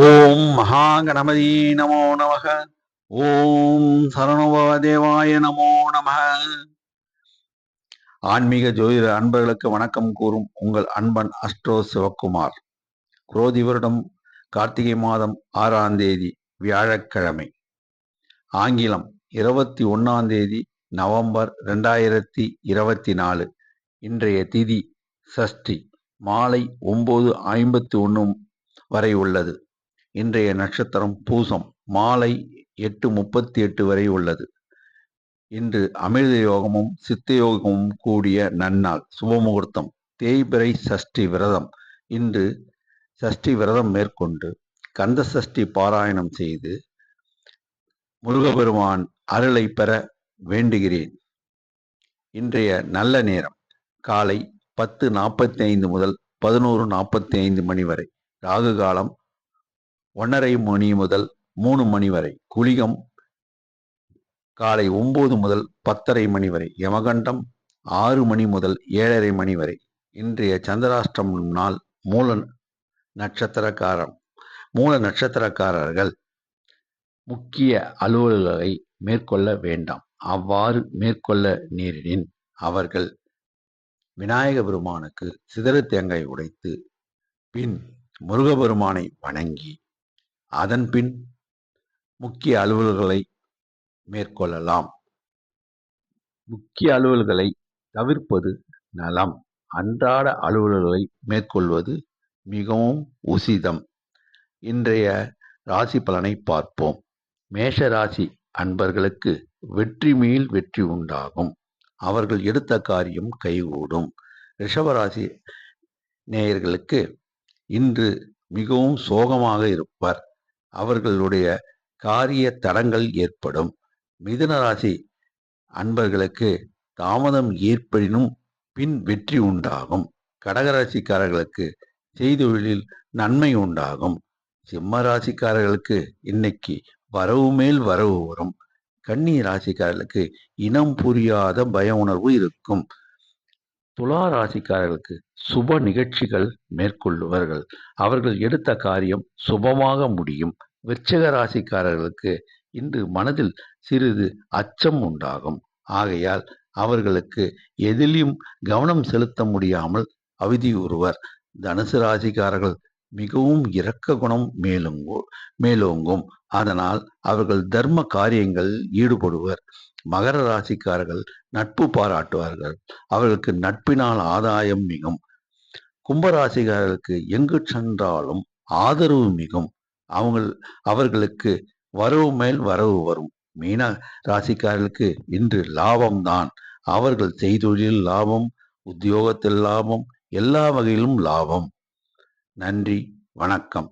ஓம் மகாகணபதி நமோ நமக. ஓம் சரணோபவதேவாய நமோ நமக. ஆன்மீக ஜோதிட அன்பர்களுக்கு வணக்கம் கூறும் உங்கள் அன்பன் அஸ்ட்ரோ சிவக்குமார். குரோதி வருடம் கார்த்திகை மாதம் 6ஆம் தேதி வியாழக்கிழமை, ஆங்கிலம் 21ஆம் தேதி நவம்பர் 2024. இன்றைய திதி சஷ்டி, மாலை 9:51 வரை உள்ளது. இன்றைய நட்சத்திரம் பூசம், மாலை 8:38 வரை உள்ளது. இன்று அமிர்த யோகமும் சித்த யோகமும் கூடிய நன்னாள், சுபமுகூர்த்தம். தேய்பிறை சஷ்டி விரதம். இன்று சஷ்டி விரதம் மேற்கொண்டு கந்த சஷ்டி பாராயணம் செய்து முருகபெருமான் அருளை பெற வேண்டுகிறேன். இன்றைய நல்ல நேரம் காலை 10:45 முதல் 11:45 மணி வரை. ராகு காலம் 1:30 மணி முதல் 3 மணி வரை. குளிகம் காலை 9 முதல் 10:30 மணி வரை. யமகண்டம் 6 மணி முதல் 7:30 மணி வரை. இன்றைய சந்திராஷ்டமம் நாள் மூல நட்சத்திரக்காரர்கள் முக்கிய அலுவல்களை மேற்கொள்ள வேண்டாம். அவ்வாறு மேற்கொள்ள நேரிடின் அவர்கள் விநாயக பெருமானுக்கு சிதறு தேங்காய் உடைத்து பின் முருகபெருமானை வணங்கி அதன் பின் முக்கிய அலுவல்களை மேற்கொள்ளலாம். முக்கிய அலுவல்களை தவிர்ப்பது நலம். அன்றாட அலுவல்களை மேற்கொள்வது மிகவும் உசிதம். இன்றைய ராசி பலனை பார்ப்போம். மேஷ ராசி அன்பர்களுக்கு வெற்றி மேல் வெற்றி உண்டாகும். அவர்கள் எடுத்த காரியம் கைகூடும். ரிஷபராசி நேயர்களுக்கு இன்று மிகவும் சோகமாக இருப்பர். அவர்களுடைய காரிய தடங்கள் ஏற்படும். மிதுன ராசி அன்பர்களுக்கு தாமதம் ஏற்படினும் பின் வெற்றி உண்டாகும். கடகராசிக்காரர்களுக்கு செய்தொழிலில் நன்மை உண்டாகும். சிம்ம ராசிக்காரர்களுக்கு இன்னைக்கு வரவு மேல் வரவு வரும். கன்னி ராசிக்காரர்களுக்கு இனம் புரியாத பய உணர்வு இருக்கும். துலா ராசிக்காரர்களுக்கு சுப நிகழ்ச்சிகள் மேற்கொள்ளுவார்கள். அவர்கள் எடுத்த காரியம் சுபமாக முடியும். விருச்சிக ராசிக்காரர்களுக்கு இன்று மனதில் சிறிது அச்சம் உண்டாகும். ஆகையால் அவர்களுக்கு எதிலும் கவனம் செலுத்த முடியாமல் அவதியுறுவர். தனுசு ராசிக்காரர்கள் மிகவும் இரக்க குணம் மேலோங்கும். அதனால் அவர்கள் தர்ம காரியங்கள் ஈடுபடுவர். மகர ராசிக்காரர்கள் நட்பு பாராட்டுவார்கள். அவர்களுக்கு நட்பினால் ஆதாயம் மிகும். கும்பராசிக்காரர்களுக்கு எங்கு சென்றாலும் ஆதரவு மிகும். அவர்களுக்கு வரவு மேல் வரவு வரும். மீன ராசிக்காரர்களுக்கு இன்று லாபம்தான். அவர்கள் செய்தொழில் லாபம், உத்தியோகத்தில் லாபம், எல்லா வகையிலும் லாபம். நன்றி, வணக்கம்.